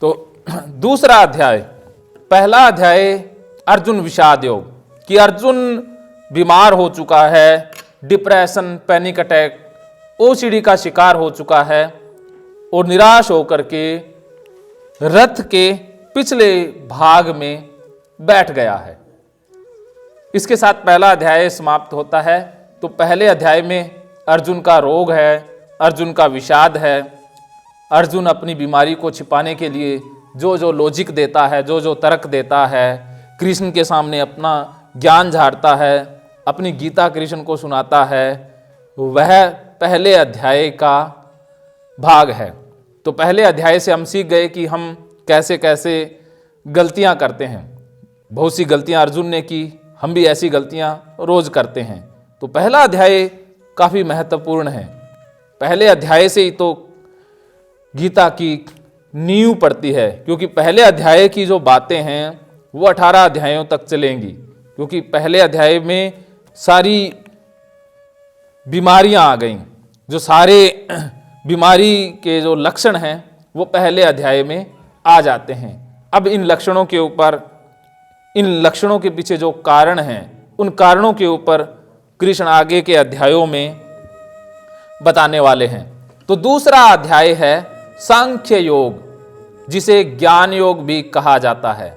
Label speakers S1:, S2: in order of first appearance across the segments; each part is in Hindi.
S1: तो दूसरा अध्याय, पहला अध्याय अर्जुन विषाद योग, कि अर्जुन बीमार हो चुका है, डिप्रेशन, पैनिक अटैक, ओसीडी का शिकार हो चुका है और निराश होकर के रथ के पिछले भाग में बैठ गया है। इसके साथ पहला अध्याय समाप्त होता है। तो पहले अध्याय में अर्जुन का रोग है, अर्जुन का विषाद है, अर्जुन अपनी बीमारी को छिपाने के लिए जो जो लॉजिक देता है, जो जो तर्क देता है, कृष्ण के सामने अपना ज्ञान झाड़ता है, अपनी गीता कृष्ण को सुनाता है, वह पहले अध्याय का भाग है। तो पहले अध्याय से हम सीख गए कि हम कैसे कैसे गलतियां करते हैं। बहुत सी गलतियां अर्जुन ने की, हम भी ऐसी गलतियां रोज करते हैं। तो पहला अध्याय काफ़ी महत्वपूर्ण है। पहले अध्याय से ही तो गीता की नींव पड़ती है, क्योंकि पहले अध्याय की जो बातें हैं वो 18 अध्यायों तक चलेंगी, क्योंकि पहले अध्याय में सारी बीमारियां आ गईं। जो सारे बीमारी के जो लक्षण हैं वो पहले अध्याय में आ जाते हैं। अब इन लक्षणों के ऊपर, इन लक्षणों के पीछे जो कारण हैं, उन कारणों के ऊपर कृष्ण आगे के अध्यायों में बताने वाले हैं। तो दूसरा अध्याय है सांख्य योग, जिसे ज्ञान योग भी कहा जाता है।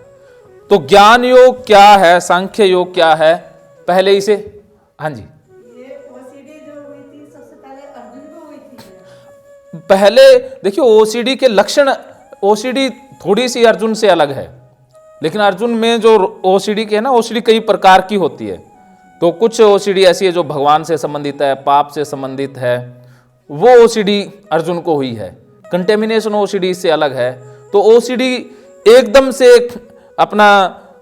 S1: तो ज्ञान योग क्या है, सांख्य योग क्या है, पहले इसे, हाँ जी,
S2: ये ओसीडी जो हुई थी सबसे पहले अर्जुन को हुई थी।
S1: पहले देखिए ओसीडी के लक्षण, ओसीडी थोड़ी सी अर्जुन से अलग है, लेकिन अर्जुन में जो ओसीडी के है ना, ओसीडी कई प्रकार की होती है। तो कुछ ओसीडी ऐसी है जो भगवान से संबंधित है, पाप से संबंधित है, वो ओसीडी अर्जुन को हुई है। कंटेमिनेशन ओसीडी से अलग है। तो ओसीडी एकदम से अपना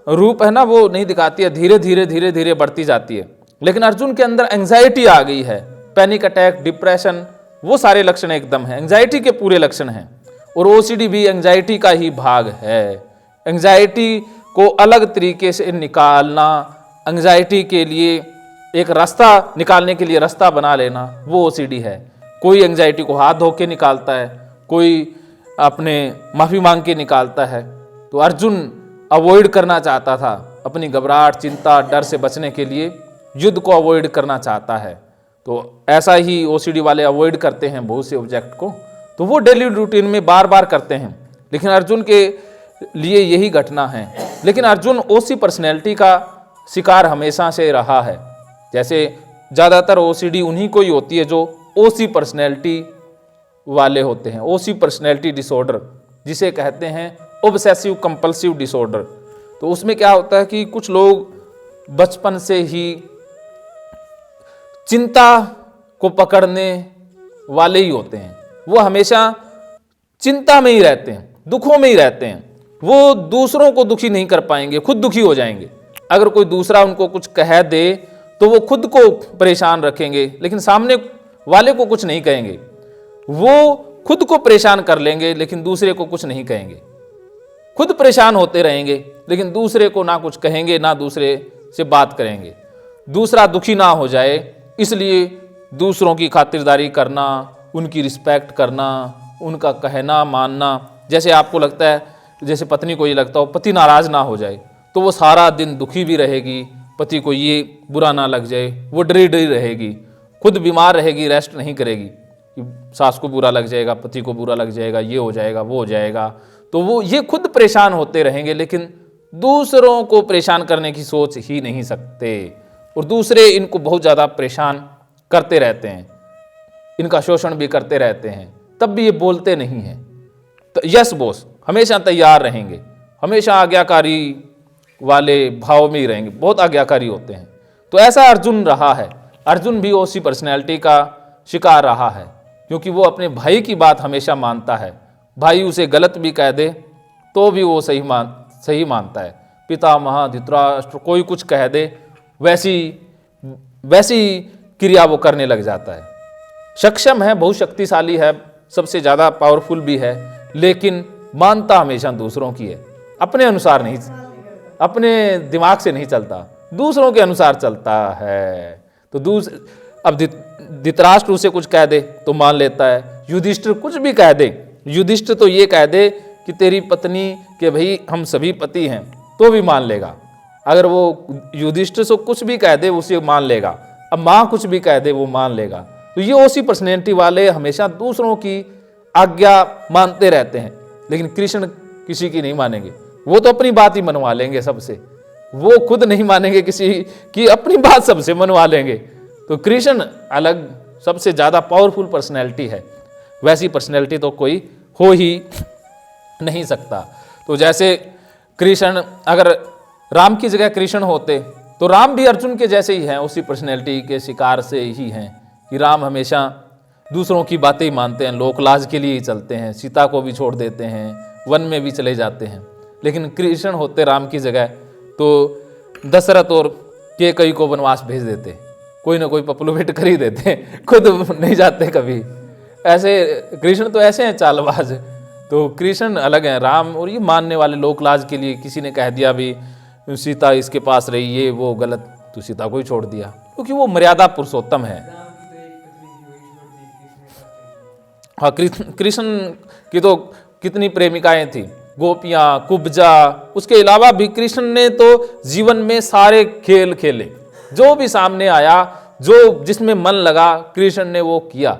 S1: रूप है ना वो नहीं दिखाती है, धीरे धीरे धीरे धीरे बढ़ती जाती है। लेकिन अर्जुन के अंदर एंजाइटी आ गई है, पैनिक अटैक, डिप्रेशन, वो सारे लक्षण एकदम है, एंजाइटी के पूरे लक्षण हैं। और ओसीडी भी एंजाइटी का ही भाग है। एंजाइटी को अलग तरीके से निकालना, एंजाइटी के लिए एक रास्ता निकालने के लिए रास्ता बना लेना, वो ओसीडी है। कोई एंजाइटी को हाथ धो के निकालता है, कोई अपने माफी मांग के निकालता है। तो अर्जुन अवॉइड करना चाहता था, अपनी घबराहट, चिंता, डर से बचने के लिए युद्ध को अवॉइड करना चाहता है। तो ऐसा ही ओसीडी वाले अवॉइड करते हैं बहुत से ऑब्जेक्ट को, तो वो डेली रूटीन में बार बार करते हैं। लेकिन अर्जुन के लिए यही घटना है। लेकिन अर्जुन ओसी पर्सनैलिटी का शिकार हमेशा से रहा है। जैसे ज़्यादातर ओसीडी उन्हीं को ही होती है जो ओसी पर्सनैलिटी वाले होते हैं। ओसी पर्सनैलिटी डिसऑर्डर जिसे कहते हैं ऑब्सेसिव कंपल्सिव डिसऑर्डर। तो उसमें क्या होता है कि कुछ लोग बचपन से ही चिंता को पकड़ने वाले ही होते हैं। वो हमेशा चिंता में ही रहते हैं, दुखों में ही रहते हैं। वो दूसरों को दुखी नहीं कर पाएंगे, खुद दुखी हो जाएंगे। अगर कोई दूसरा उनको कुछ कह दे तो वो खुद को परेशान रखेंगे, लेकिन सामने वाले को कुछ नहीं कहेंगे। वो खुद को परेशान कर लेंगे लेकिन दूसरे को कुछ नहीं कहेंगे। खुद परेशान होते रहेंगे लेकिन दूसरे को ना कुछ कहेंगे, ना दूसरे से बात करेंगे। दूसरा दुखी ना हो जाए इसलिए दूसरों की खातिरदारी करना, उनकी रिस्पेक्ट करना, उनका कहना मानना। जैसे आपको लगता है, जैसे पत्नी को ये लगता हो पति नाराज ना हो जाए, तो वो सारा दिन दुखी भी रहेगी, पति को ये बुरा ना लग जाए, वो डरी डरी रहेगी, खुद बीमार रहेगी, रेस्ट नहीं करेगी, सास को बुरा लग जाएगा, पति को बुरा लग जाएगा, ये हो जाएगा, वो हो जाएगा। तो वो ये खुद परेशान होते रहेंगे लेकिन दूसरों को परेशान करने की सोच ही नहीं सकते। और दूसरे इनको बहुत ज़्यादा परेशान करते रहते हैं, इनका शोषण भी करते रहते हैं, तब भी ये बोलते नहीं हैं। तो यस बॉस, हमेशा तैयार रहेंगे, हमेशा आज्ञाकारी वाले भाव में ही रहेंगे, बहुत आज्ञाकारी होते हैं। तो ऐसा अर्जुन रहा है। अर्जुन भी उसी पर्सनैलिटी का शिकार रहा है, क्योंकि वो अपने भाई की बात हमेशा मानता है। भाई उसे गलत भी कह दे तो भी वो सही मानता है। पितामह, धृतराष्ट्र कोई कुछ कह दे वैसी क्रिया वो करने लग जाता है। सक्षम है, बहुत शक्तिशाली है, सबसे ज़्यादा पावरफुल भी है, लेकिन मानता हमेशा दूसरों की है, अपने अनुसार नहीं, अपने दिमाग से नहीं चलता, दूसरों के अनुसार चलता है। तो अब धृतराष्ट्र उसे कुछ कह दे तो मान लेता है, युधिष्ठिर कुछ भी कह दे, युधिष्ठिर तो ये कह दे कि तेरी पत्नी के भाई हम सभी पति हैं, तो भी मान लेगा। अगर वो युधिष्ठिर से कुछ भी कह दे उसे मान लेगा, अब माँ कुछ भी कह दे वो मान लेगा। तो ये उसी पर्सनैलिटी वाले हमेशा दूसरों की आज्ञा मानते रहते हैं, लेकिन कृष्ण किसी की नहीं मानेंगे। वो तो अपनी बात ही मनवा लेंगे सबसे, वो खुद नहीं मानेंगे किसी की, अपनी बात सबसे मनवा लेंगे। तो कृष्ण अलग सबसे ज्यादा पावरफुल पर्सनैलिटी है, वैसी पर्सनैलिटी तो कोई हो ही नहीं सकता। तो जैसे कृष्ण, अगर राम की जगह कृष्ण होते तो राम भी अर्जुन के जैसे ही हैं, उसी पर्सनैलिटी के शिकार से ही हैं कि राम हमेशा दूसरों की बातें ही मानते हैं, लोकलाज के लिए ही चलते हैं, सीता को भी छोड़ देते हैं, वन में भी चले जाते हैं। लेकिन कृष्ण होते राम की जगह तो दशरथ और कैकेयी को वनवास भेज देते, कोई ना कोई पपलुभेट कर ही देते, खुद नहीं जाते कभी। ऐसे कृष्ण तो ऐसे हैं चालबाज। तो कृष्ण अलग हैं, राम और ये मानने वाले लोकलाज के लिए, किसी ने कह दिया भी सीता इसके पास रही, ये वो गलत, तो सीता को ही छोड़ दिया, क्योंकि वो मर्यादा पुरुषोत्तम है। हाँ, कृष्ण की तो कितनी प्रेमिकाएं थी, गोपियां, कुब्जा। उसके अलावा भी कृष्ण ने तो जीवन में सारे खेल खेले, जो भी सामने आया, जो जिसमें मन लगा कृष्ण ने वो किया।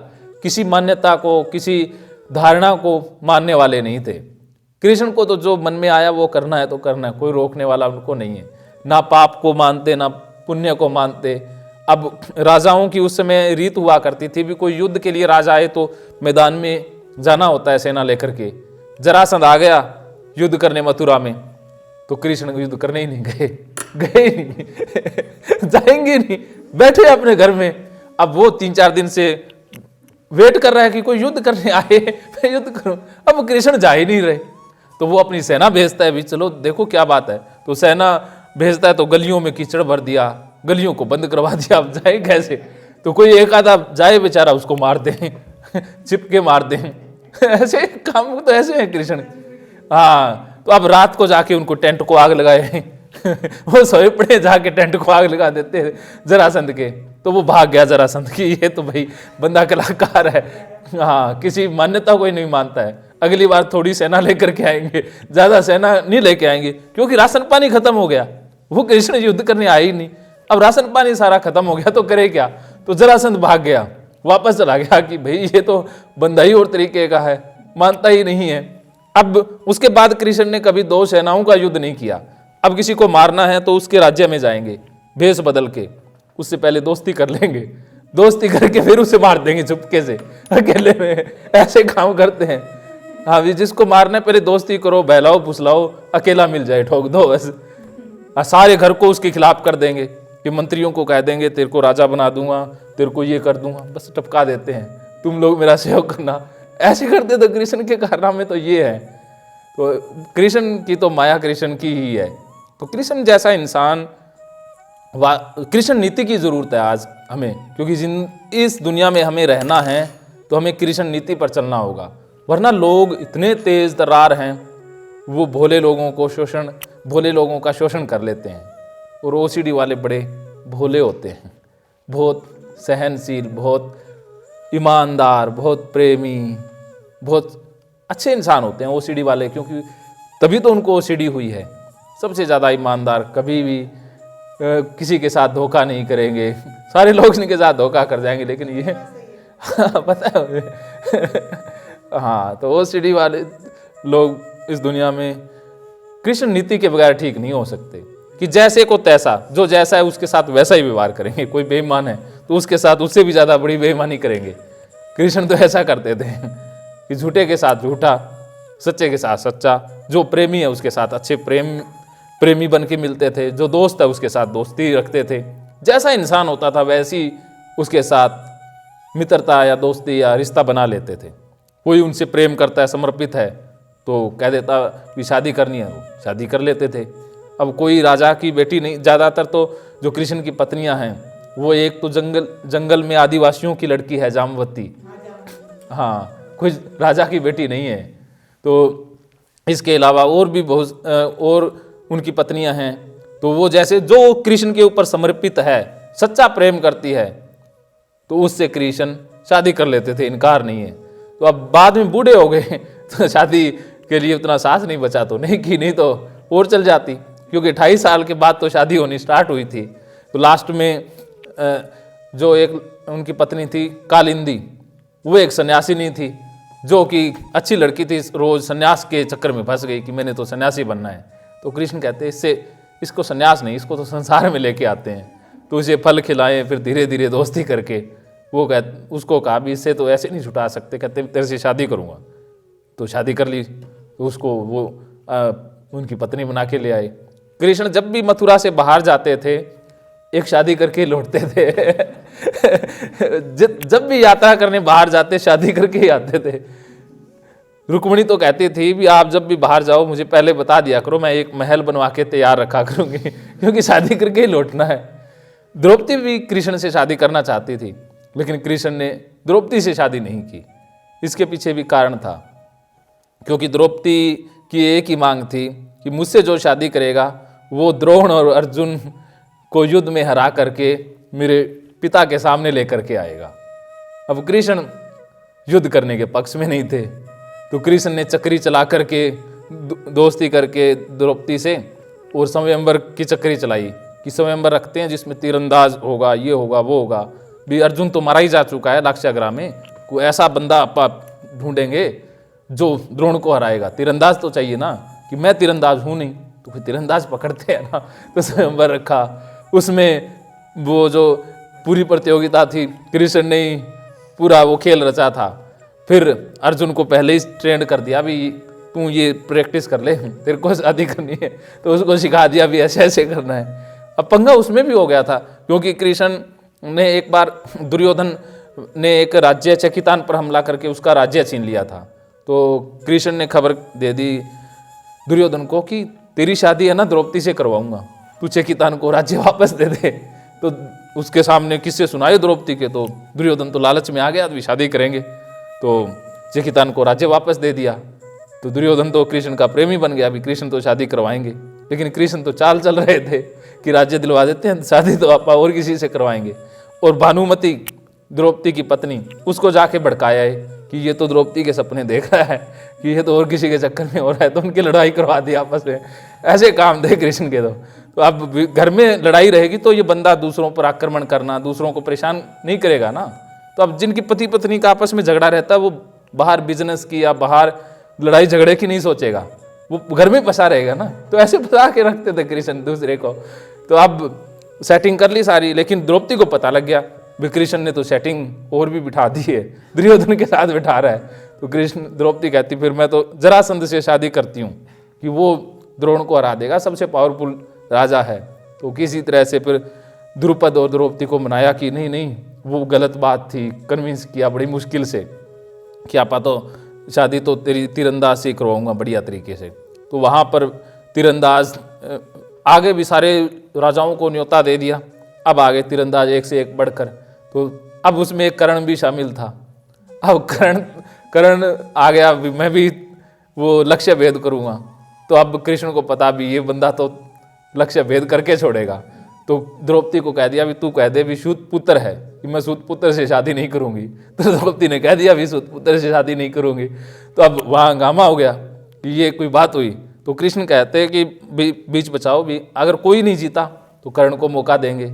S1: किसी मान्यता को, किसी धारणा को मानने वाले नहीं थे। कृष्ण को तो जो मन में आया वो करना है तो करना है, कोई रोकने वाला उनको नहीं है। ना पाप को मानते ना पुण्य को मानते। अब राजाओं की उस समय रीत हुआ करती थी भी, कोई युद्ध के लिए राजा आए तो मैदान में जाना होता है सेना लेकर के। जरासंध आ गया युद्ध करने मथुरा में, तो कृष्ण युद्ध करने ही नहीं गए ही नहीं जाएंगे नहीं, बैठे अपने घर में। अब वो 3-4 दिन से वेट कर रहा है कि कोई युद्ध करने आए, मैं युद्ध करूं। अब कृष्ण जा ही नहीं रहे, तो वो अपनी सेना भेजता है भी, चलो देखो क्या बात है। तो सेना भेजता है तो गलियों में कीचड़ भर दिया, गलियों को बंद करवा दिया। अब जाए कैसे? तो कोई एक आधा जाए बेचारा, उसको मार दें चिपके मार दें ऐसे काम तो ऐसे हैं कृष्ण। हाँ, तो अब रात को जाके उनको टेंट को आग लगाए वो सोए पड़े, जाके टेंट को आग लगा देते जरासंध के। तो वो भाग गया जरासंध की, ये तो भाई बंदा कलाकार है। हाँ, किसी मान्यता को ही नहीं मानता है। अगली बार थोड़ी सेना लेकर के आएंगे, ज्यादा सेना नहीं लेके आएंगे, क्योंकि राशन पानी खत्म हो गया। वो कृष्ण युद्ध करने आए ही नहीं, अब राशन पानी सारा खत्म हो गया तो करे क्या। तो जरासंध भाग गया, वापस चला गया कि भाई ये तो बंदा ही और तरीके का है, मानता ही नहीं है। अब उसके बाद कृष्ण ने कभी 2 सेनाओं का युद्ध नहीं किया। अब किसी को मारना है तो उसके राज्य में जाएंगे भेष बदल के, उससे पहले दोस्ती कर लेंगे, दोस्ती करके फिर उसे मार देंगे चुपके से अकेले में। ऐसे काम करते हैं। हाँ भी, जिसको मारना है पहले दोस्ती करो, बहलाओ फुसलाओ, अकेला मिल जाए ठोक दो बस। सारे घर को उसके खिलाफ कर देंगे कि मंत्रियों को कह देंगे तेरे को राजा बना दूंगा, तेरे को ये कर दूंगा, बस टपका देते हैं, तुम लोग मेरा सहयोग करना। ऐसे करते तो कृष्ण के कारनामे तो ये है। तो कृष्ण की तो माया कृष्ण की ही है। तो कृष्ण जैसा इंसान, कृष्ण नीति की जरूरत है आज हमें, क्योंकि इस दुनिया में हमें रहना है तो हमें कृष्ण नीति पर चलना होगा। वरना लोग इतने तेज तर्रार हैं, वो भोले लोगों का शोषण कर लेते हैं। और ओसीडी वाले बड़े भोले होते हैं, बहुत सहनशील, बहुत ईमानदार, बहुत प्रेमी, बहुत अच्छे इंसान होते हैं ओसीडी वाले, क्योंकि तभी तो उनको ओसीडी हुई है। सबसे ज़्यादा ईमानदार, कभी भी किसी के साथ धोखा नहीं करेंगे। सारे लोग इनके साथ धोखा कर जाएंगे, लेकिन ये पता है हाँ, तो ओसीडी वाले लोग इस दुनिया में कृष्ण नीति के बगैर ठीक नहीं हो सकते। कि जैसे को तैसा, जो जैसा है उसके साथ वैसा ही व्यवहार करेंगे। कोई बेईमान है तो उसके साथ उससे भी ज़्यादा बड़ी बेईमानी करेंगे। कृष्ण तो ऐसा करते थे कि झूठे के साथ झूठा, सच्चे के साथ सच्चा। जो प्रेमी है उसके साथ अच्छे प्रेमी बन के मिलते थे, जो दोस्त है उसके साथ दोस्ती रखते थे। जैसा इंसान होता था वैसी उसके साथ मित्रता या दोस्ती या रिश्ता बना लेते थे। कोई उनसे प्रेम करता है, समर्पित है, तो कह देता कि शादी करनी है, वो शादी कर लेते थे। अब कोई राजा की बेटी नहीं, ज़्यादातर तो जो कृष्ण की पत्नियां हैं वो एक तो जंगल में आदिवासियों की लड़की है जामवती, हाँ, कोई राजा की बेटी नहीं है। तो इसके अलावा और भी बहुत और उनकी पत्नियां हैं। तो वो जैसे जो कृष्ण के ऊपर समर्पित है, सच्चा प्रेम करती है, तो उससे कृष्ण शादी कर लेते थे, इनकार नहीं है। तो अब बाद में बूढ़े हो गए तो शादी के लिए उतना साहस नहीं बचा तो नहीं की, नहीं तो और चल जाती, क्योंकि 28 साल के बाद तो शादी होनी स्टार्ट हुई थी। तो लास्ट में जो एक उनकी पत्नी थी कालिंदी, वो एक सन्यासिनी थी जो कि अच्छी लड़की थी, रोज सन्यास के चक्कर में फंस गई कि मैंने तो सन्यासी बनना है। तो कृष्ण कहते हैं इसको सन्यास नहीं, इसको तो संसार में लेके आते हैं, तो उसे फल खिलाएं, फिर धीरे धीरे दोस्ती करके वो उसको कहा भी इससे तो ऐसे नहीं छुटा सकते, कहते तेरे से शादी करूँगा। तो शादी कर ली, तो उसको वो उनकी पत्नी बना के ले आए। कृष्ण जब भी मथुरा से बाहर जाते थे एक शादी करके लौटते थे जब भी यात्रा करने बाहर जाते शादी करके ही आते थे। रुक्मिणी तो कहती थी भी आप जब भी बाहर जाओ मुझे पहले बता दिया करो, मैं एक महल बनवा के तैयार रखा करूंगी क्योंकि शादी करके ही लौटना है। द्रौपदी भी कृष्ण से शादी करना चाहती थी, लेकिन कृष्ण ने द्रौपदी से शादी नहीं की। इसके पीछे भी कारण था, क्योंकि द्रौपदी की एक ही मांग थी कि मुझसे जो शादी करेगा वो द्रोण और अर्जुन को युद्ध में हरा करके मेरे पिता के सामने लेकर के आएगा। अब कृष्ण युद्ध करने के पक्ष में नहीं थे, तो कृष्ण ने चक्री चला करके दोस्ती करके द्रौपदी से और स्वयंवर की चक्री चलाई कि स्वयंवर रखते हैं जिसमें तीरंदाज होगा, ये होगा, वो होगा। भी अर्जुन तो मारा ही जा चुका है लाक्षाग्रह में, कोई ऐसा बंदा आप ढूंढेंगे जो द्रोण को हराएगा। तीरंदाज तो चाहिए ना, कि मैं तीरंदाज हूँ नहीं, तो फिर तीरंदाज पकड़ते हैं ना। तो स्वयंवर रखा, उसमें वो जो पूरी प्रतियोगिता थी कृष्ण ने ही पूरा वो खेल रचा था। फिर अर्जुन को पहले ही ट्रेंड कर दिया, भी तू ये प्रैक्टिस कर ले, तेरे को शादी करनी है, तो उसको सिखा दिया भी ऐसे ऐसे करना है। अब पंगा उसमें भी हो गया था, क्योंकि कृष्ण ने एक बार दुर्योधन ने एक राज्य चकितान पर हमला करके उसका राज्य छीन लिया था। तो कृष्ण ने खबर दे दी दुर्योधन को कि तेरी शादी है ना द्रौपदी से करवाऊंगा, तू चकितान को राज्य वापस दे दे। तो उसके सामने किससे सुनाए द्रौपदी के, तो दुर्योधन तो लालच में आ गया, अभी शादी करेंगे, तो चकितान को राज्य वापस दे दिया। तो दुर्योधन तो कृष्ण का प्रेमी बन गया, अभी कृष्ण तो शादी करवाएंगे, लेकिन कृष्ण तो चाल चल रहे थे कि राज्य दिलवा देते हैं, शादी तो आप और किसी से करवाएंगे। और भानुमति द्रौपदी की पत्नी, उसको जाके भड़काया है कि ये तो द्रौपदी के सपने देख रहा है कि ये तो और किसी के चक्कर में हो रहा है, तो उनकी लड़ाई करवा दी आपस में। ऐसे काम थे कृष्ण के। तो अब घर में लड़ाई रहेगी तो ये बंदा दूसरों पर आक्रमण करना, दूसरों को परेशान नहीं करेगा ना। तो अब जिनकी पति पत्नी का आपस में झगड़ा रहता है वो बाहर बिजनेस की या बाहर लड़ाई झगड़े की नहीं सोचेगा, वो घर में फंसा रहेगा ना। तो ऐसे फंसा के रखते थे कृष्ण दूसरे को। तो अब सेटिंग कर ली सारी, लेकिन द्रौपदी को पता लग गया भी कृष्ण ने तो सेटिंग और भी बिठा दी है, दुर्योधन के साथ बिठा रहा है। तो कृष्ण द्रौपदी कहती फिर मैं तो जरासंध से शादी करती हूँ कि वो द्रोण को हरा देगा, सबसे पावरफुल राजा है। तो किसी तरह से फिर द्रुपद और द्रौपदी को मनाया कि नहीं नहीं वो गलत बात थी, कन्विंस किया बड़ी मुश्किल से कि आपा तो शादी तो तेरी तीरंदाज से करवाऊंगा बढ़िया तरीके से। तो वहाँ पर तीरंदाज आगे भी सारे राजाओं को न्योता दे दिया, अब आगे तीरंदाज एक से एक बढ़कर। तो अब उसमें एक कर्ण भी शामिल था। अब कर्ण आ गया, मैं भी वो लक्ष्य भेद करूँगा। तो अब कृष्ण को पता भी ये बंदा तो लक्ष्य भेद करके छोड़ेगा। तो द्रौपदी को कह दिया भी तू कह दे भी सूत पुत्र है कि मैं सूत पुत्र से शादी नहीं करूंगी। तो द्रौपदी ने कह दिया भी सूत पुत्र से शादी नहीं करूंगी। तो अब वहाँ हंगामा हो गया कि ये कोई बात हुई। तो कृष्ण कहते हैं कि बीच बचाओ भी, अगर कोई नहीं जीता तो कर्ण को मौका देंगे।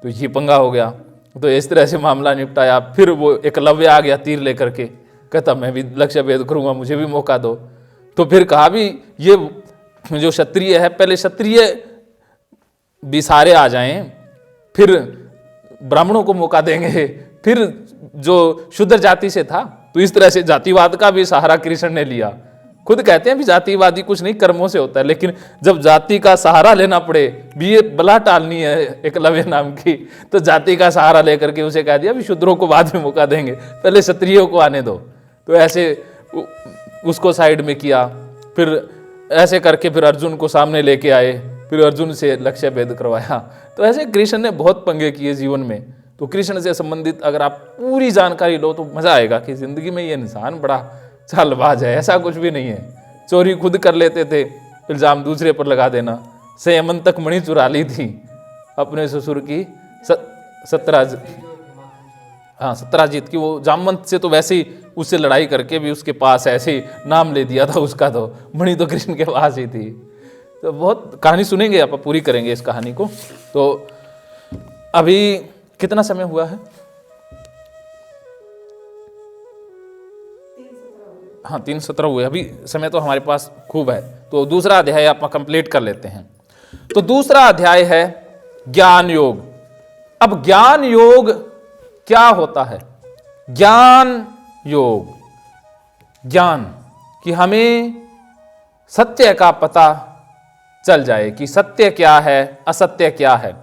S1: तो ये पंगा हो गया। तो इस तरह से मामला निपटाया। फिर वो एकलव्य आ गया तीर लेकर के, कहता मैं भी लक्ष्य भेद करूंगा, मुझे भी मौका दो। तो फिर कहा भी ये जो क्षत्रिय है पहले क्षत्रिय भी सारे आ जाएं, फिर ब्राह्मणों को मौका देंगे, फिर जो शूद्र जाति से था। तो इस तरह से जातिवाद का भी सहारा कृष्ण ने लिया। खुद कहते हैं भी जातिवादी कुछ नहीं कर्मों से होता है, लेकिन जब जाति का सहारा लेना पड़े भी, ये बला टालनी है एकलव्य नाम की, तो जाति का सहारा लेकर के उसे कह दिया भी शूद्रों को बाद में मौका देंगे, पहले क्षत्रियों को आने दो। तो ऐसे उसको साइड में किया। फिर ऐसे करके फिर अर्जुन को सामने लेके आए, फिर अर्जुन से लक्ष्य भेद करवाया। तो ऐसे कृष्ण ने बहुत पंगे किए जीवन में। तो कृष्ण से संबंधित अगर आप पूरी जानकारी लो तो मजा आएगा कि जिंदगी में ये इंसान बड़ा चालबाज है, ऐसा कुछ भी नहीं है। चोरी खुद कर लेते थे, इल्जाम दूसरे पर लगा देना। संयमंतक मणि चुरा ली थी अपने ससुर की, सत्राजित की। वो जामवंत से तो वैसे ही उससे लड़ाई करके भी उसके पास ऐसे ही नाम ले दिया था उसका, तो मणि तो कृष्ण के पास ही थी। तो बहुत कहानी सुनेंगे, आप पूरी करेंगे इस कहानी को। तो अभी कितना समय हुआ है? हाँ 3:17 हुए, अभी समय तो हमारे पास खूब है। तो दूसरा अध्याय आप कंप्लीट कर लेते हैं। तो दूसरा अध्याय है ज्ञान योग। अब ज्ञान योग क्या होता है? ज्ञान योग, ज्ञान कि हमें सत्य का पता चल जाए कि सत्य क्या है, असत्य क्या है,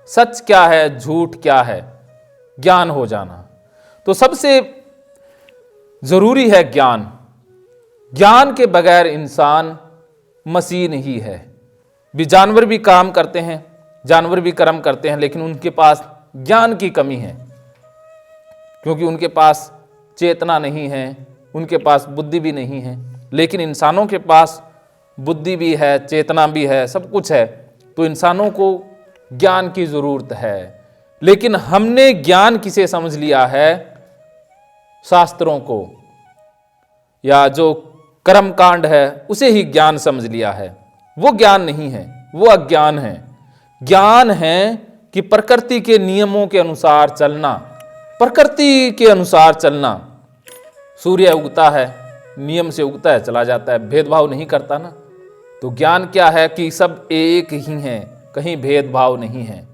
S1: सच क्या है, झूठ क्या है, ज्ञान हो जाना। तो सबसे जरूरी है ज्ञान। ज्ञान के बगैर इंसान मशीन ही है। भी जानवर भी काम करते हैं, जानवर भी कर्म करते हैं, लेकिन उनके पास ज्ञान की कमी है, क्योंकि उनके पास चेतना नहीं है, उनके पास बुद्धि भी नहीं है। लेकिन इंसानों के पास बुद्धि भी है, चेतना भी है, सब कुछ है। तो इंसानों को ज्ञान की जरूरत है। लेकिन हमने ज्ञान किसे समझ लिया है? शास्त्रों को, या जो कर्म कांड है उसे ही ज्ञान समझ लिया है। वो ज्ञान नहीं है, वो अज्ञान है। ज्ञान है कि प्रकृति के नियमों के अनुसार चलना, प्रकृति के अनुसार चलना। सूर्य उगता है, नियम से उगता है, चला जाता है, भेदभाव नहीं करता ना। तो ज्ञान क्या है कि सब एक ही हैं, कहीं भेदभाव नहीं है।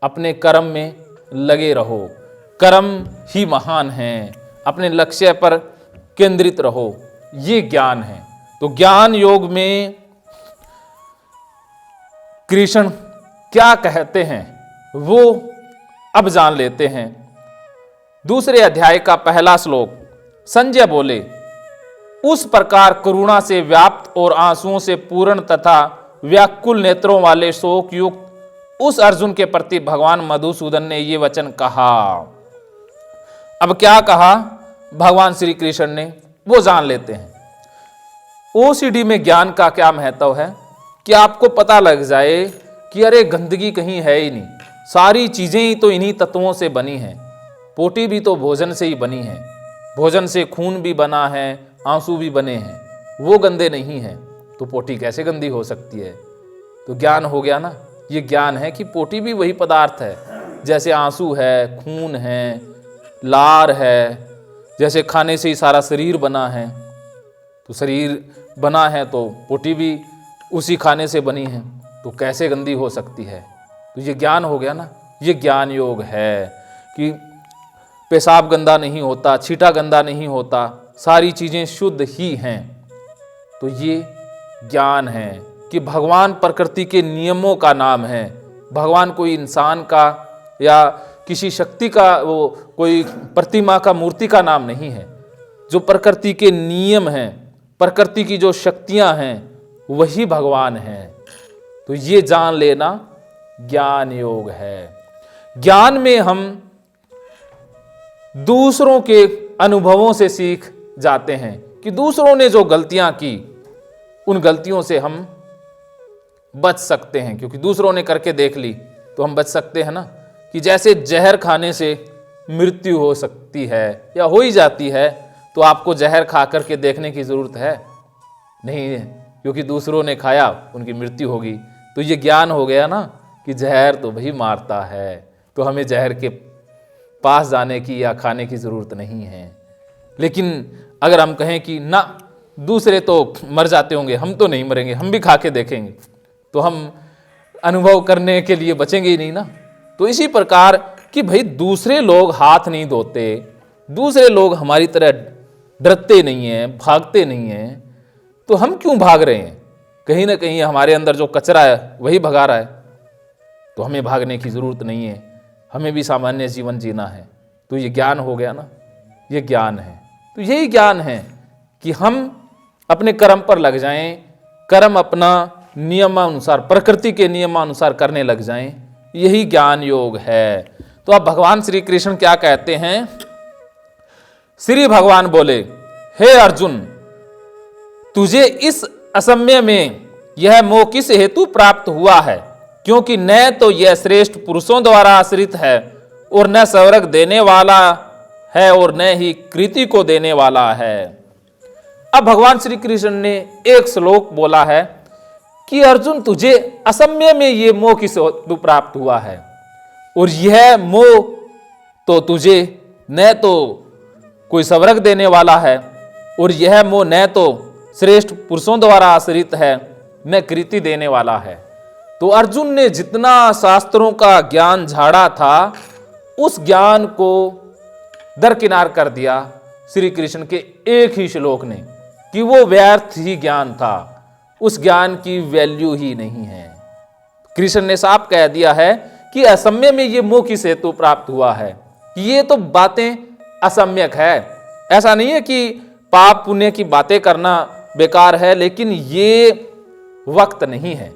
S1: अपने कर्म में लगे रहो, कर्म ही महान हैं, अपने लक्ष्य पर केंद्रित रहो, ये ज्ञान है। तो ज्ञान योग में कृष्ण क्या कहते हैं वो अब जान लेते हैं। दूसरे अध्याय का पहला श्लोक, संजय बोले, उस प्रकार करुणा से व्याप्त और आंसुओं से पूर्ण तथा व्याकुल नेत्रों वाले शोक युक्त उस अर्जुन के प्रति भगवान मधुसूदन ने ये वचन कहा। अब क्या कहा भगवान श्री कृष्ण ने, वो जान लेते हैं। ओसीडी में ज्ञान का क्या महत्व है कि आपको पता लग जाए कि अरे गंदगी कहीं है ही नहीं, सारी चीजें ही तो इन्हीं तत्वों से बनी हैं। पोटी भी तो भोजन से ही बनी है, भोजन से खून भी बना है, आंसू भी बने हैं, वो गंदे नहीं हैं, तो पोटी कैसे गंदी हो सकती है? तो ज्ञान हो गया ना। ये ज्ञान है कि पोटी भी वही पदार्थ है, जैसे आंसू है, खून है, लार है, जैसे खाने से ही सारा शरीर बना है। तो शरीर बना है तो पोटी भी उसी खाने से बनी है, तो कैसे गंदी हो सकती है? तो ये ज्ञान हो गया ना। ये ज्ञान योग है कि पेशाब गंदा नहीं होता, छींटा गंदा नहीं होता, सारी चीज़ें शुद्ध ही हैं। तो ये ज्ञान है कि भगवान प्रकृति के नियमों का नाम है। भगवान कोई इंसान का या किसी शक्ति का, वो कोई प्रतिमा का, मूर्ति का नाम नहीं है। जो प्रकृति के नियम हैं, प्रकृति की जो शक्तियां हैं, वही भगवान हैं। तो ये जान लेना ज्ञान योग है। ज्ञान में हम दूसरों के अनुभवों से सीख जाते हैं कि दूसरों ने जो गलतियां की, उन गलतियों से हम बच सकते हैं, क्योंकि दूसरों ने करके देख ली तो हम बच सकते हैं ना। कि जैसे जहर खाने से मृत्यु हो सकती है या हो ही जाती है, तो आपको जहर खा करके देखने की जरूरत है नहीं है, क्योंकि दूसरों ने खाया, उनकी मृत्यु होगी। तो ये ज्ञान हो गया ना कि जहर तो भाई मारता है, तो हमें जहर के पास जाने की या खाने की जरूरत नहीं है। लेकिन अगर हम कहें कि ना, दूसरे तो मर जाते होंगे, हम तो नहीं मरेंगे, हम भी खा के देखेंगे, तो हम अनुभव करने के लिए बचेंगे ही नहीं ना। तो इसी प्रकार कि भाई दूसरे लोग हाथ नहीं धोते, दूसरे लोग हमारी तरह डरते नहीं हैं, भागते नहीं हैं, तो हम क्यों भाग रहे हैं? कहीं ना कहीं हमारे अंदर जो कचरा है वही भगा रहा है। तो हमें भागने की जरूरत नहीं है, हमें भी सामान्य जीवन जीना है। तो ये ज्ञान हो गया ना, ये ज्ञान है। तो यही ज्ञान है कि हम अपने कर्म पर लग जाएं, कर्म अपना नियमानुसार, प्रकृति के नियमानुसार करने लग जाएं, यही ज्ञान योग है। तो अब भगवान श्री कृष्ण क्या कहते हैं? श्री भगवान बोले, हे अर्जुन, तुझे इस असमय में यह मोह किस हेतु प्राप्त हुआ है? क्योंकि न तो यह श्रेष्ठ पुरुषों द्वारा आश्रित है और न स्वर्ग देने वाला है और न ही कृति को देने वाला है। अब भगवान श्री कृष्ण ने एक श्लोक बोला है कि अर्जुन तुझे असमय में ये मोह किस हेतु प्राप्त हुआ है, और यह मोह तो तुझे न तो कोई स्वर्ग देने वाला है, और यह मोह न तो श्रेष्ठ पुरुषों द्वारा आश्रित है, न कृति देने वाला है। तो अर्जुन ने जितना शास्त्रों का ज्ञान झाड़ा था, उस ज्ञान को दरकिनार कर दिया श्री कृष्ण के एक ही श्लोक ने, कि वो व्यर्थ ही ज्ञान था, उस ज्ञान की वैल्यू ही नहीं है। कृष्ण ने साफ कह दिया है कि असम्य में ये मोह किस हेतु प्राप्त हुआ है, कि ये तो बातें असम्यक है। ऐसा नहीं है कि पाप पुण्य की बातें करना बेकार है, लेकिन ये वक्त नहीं है,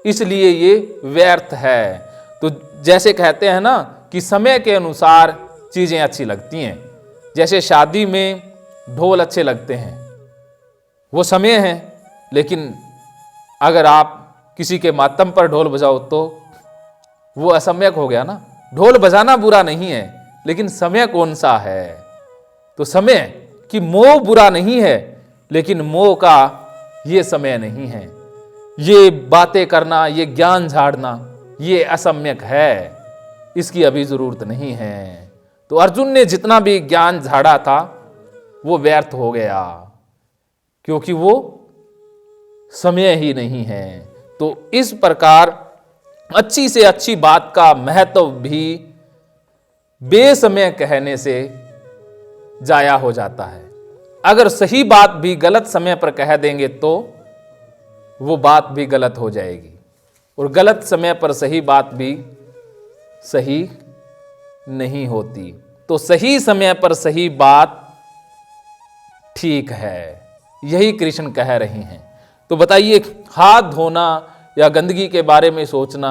S1: इसलिए ये व्यर्थ है। तो जैसे कहते हैं ना कि समय के अनुसार चीजें अच्छी लगती हैं, जैसे शादी में ढोल अच्छे लगते हैं, वो समय है, लेकिन अगर आप किसी के मातम पर ढोल बजाओ तो वो असम्यक हो गया ना। ढोल बजाना बुरा नहीं है, लेकिन समय कौन सा है। तो समय कि मोह बुरा नहीं है, लेकिन मोह का ये समय नहीं है। ये बातें करना, ये ज्ञान झाड़ना, ये असम्यक है, इसकी अभी जरूरत नहीं है। तो अर्जुन ने जितना भी ज्ञान झाड़ा था वो व्यर्थ हो गया, क्योंकि वो समय ही नहीं है। तो इस प्रकार अच्छी से अच्छी बात का महत्व भी बेसमय कहने से जाया हो जाता है। अगर सही बात भी गलत समय पर कह देंगे तो वो बात भी गलत हो जाएगी, और गलत समय पर सही बात भी सही नहीं होती। तो सही समय पर सही बात ठीक है, यही कृष्ण कह रहे हैं। तो बताइए, हाथ धोना या गंदगी के बारे में सोचना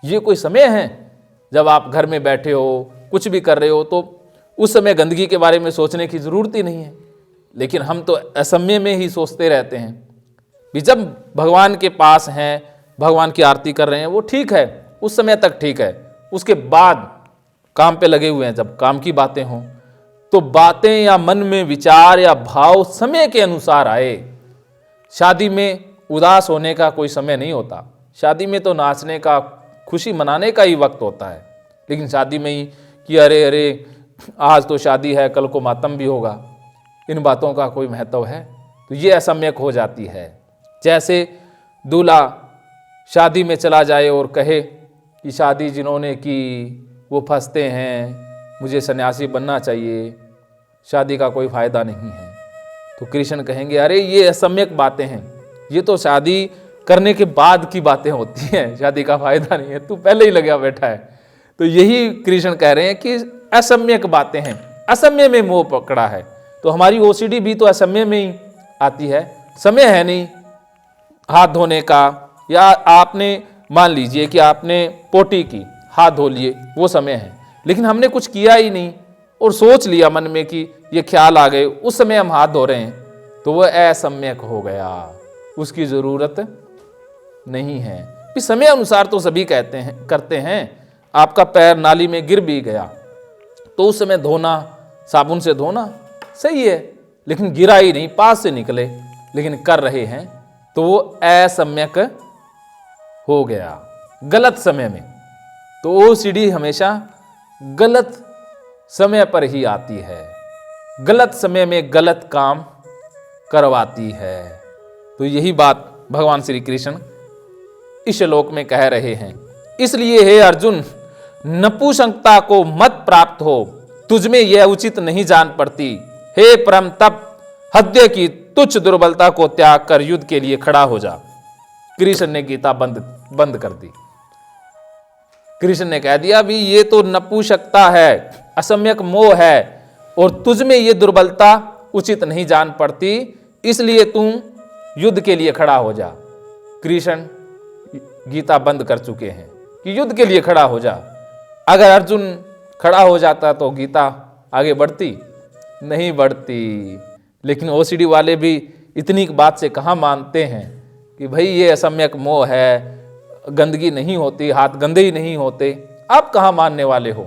S1: ये कोई समय है? जब आप घर में बैठे हो, कुछ भी कर रहे हो, तो उस समय गंदगी के बारे में सोचने की जरूरत ही नहीं है। लेकिन हम तो असमय में ही सोचते रहते हैं। भी जब भगवान के पास हैं, भगवान की आरती कर रहे हैं, वो ठीक है, उस समय तक ठीक है। उसके बाद काम पे लगे हुए हैं, जब काम की बातें हों तो बातें या मन में विचार या भाव समय के अनुसार आए। शादी में उदास होने का कोई समय नहीं होता। शादी में तो नाचने का, खुशी मनाने का ही वक्त होता है। लेकिन शादी में ही कि अरे अरे आज तो शादी है, कल को मातम भी होगा, इन बातों का कोई महत्व है? तो ये असम्यक हो जाती है। जैसे दूल्हा शादी में चला जाए और कहे कि शादी जिन्होंने की वो फंसते हैं, मुझे सन्यासी बनना चाहिए, शादी का कोई फायदा नहीं है। तो कृष्ण कहेंगे अरे ये असम्यक बातें हैं, ये तो शादी करने के बाद की बातें होती हैं, शादी का फायदा नहीं है, तू पहले ही लगा बैठा है। तो यही कृष्ण कह रहे हैं कि असम्यक बातें हैं, असमय में मोह पकड़ा है। तो हमारी ओसीडी भी तो असमय में ही आती है, समय है नहीं हाथ धोने का। या आपने मान लीजिए कि आपने पोटी की, हाथ धो लिए, वो समय है, लेकिन हमने कुछ किया ही नहीं और सोच लिया मन में कि ये ख्याल आ गए, उस समय हम हाथ धो रहे हैं, तो वह असम्यक हो गया, उसकी जरूरत नहीं है। कि समय अनुसार तो सभी कहते हैं, करते हैं। आपका पैर नाली में गिर भी गया तो उस समय धोना, साबुन से धोना सही है, लेकिन गिरा ही नहीं, पास से निकले, लेकिन कर रहे हैं, तो वो असम्यक हो गया, गलत समय में। तो ओसीडी हमेशा गलत समय पर ही आती है, गलत समय में गलत काम करवाती है। तो यही बात भगवान श्री कृष्ण इस श्लोक में कह रहे हैं। इसलिए हे अर्जुन, नपुंसकता को मत प्राप्त हो, तुझमें यह उचित नहीं जान पड़ती। हे परम तप, हृदय की तुच्छ दुर्बलता को त्याग कर युद्ध के लिए खड़ा हो जा। कृष्ण ने गीता बंद कर दी। कृष्ण ने कह दिया भी ये तो नपुंसकता है, असम्यक मोह है, और तुझमें ये दुर्बलता उचित नहीं जान पड़ती, इसलिए तू युद्ध के लिए खड़ा हो जा। कृष्ण गीता बंद कर चुके हैं कि युद्ध के लिए खड़ा हो जा। अगर अर्जुन खड़ा हो जाता तो गीता आगे बढ़ती नहीं बढ़ती। लेकिन ओसीडी वाले भी इतनी बात से कहाँ मानते हैं कि भाई ये असम्यक मोह है, गंदगी नहीं होती, हाथ गंदे ही नहीं होते। आप कहाँ मानने वाले हो?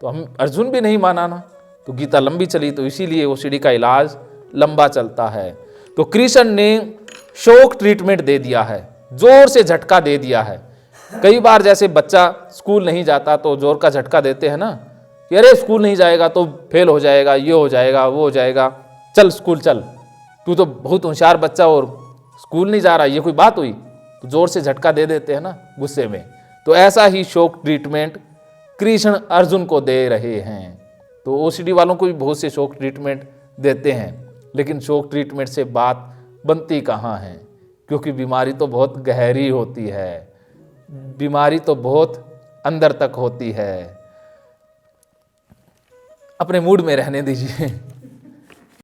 S1: तो हम अर्जुन भी नहीं माना ना, तो गीता लंबी चली, तो इसीलिए ओसीडी का इलाज लंबा चलता है। तो कृष्ण ने शॉक ट्रीटमेंट दे दिया है, जोर से झटका दे दिया है। कई बार जैसे बच्चा स्कूल नहीं जाता तो जोर का झटका देते हैं ना, कि अरे स्कूल नहीं जाएगा तो फेल हो जाएगा, ये हो जाएगा, वो हो जाएगा, चल स्कूल चल, तू तो बहुत होशियार बच्चा और स्कूल नहीं जा रहा, ये कोई बात हुई? तो जोर से झटका दे देते हैं ना गुस्से में। तो ऐसा ही शॉक ट्रीटमेंट कृष्ण अर्जुन को दे रहे हैं। तो ओसीडी वालों को भी बहुत से शॉक ट्रीटमेंट देते हैं, लेकिन शॉक ट्रीटमेंट से बात बनती कहाँ है, क्योंकि बीमारी तो बहुत गहरी होती है, बीमारी तो बहुत अंदर तक होती है। अपने मूड में रहने दीजिए।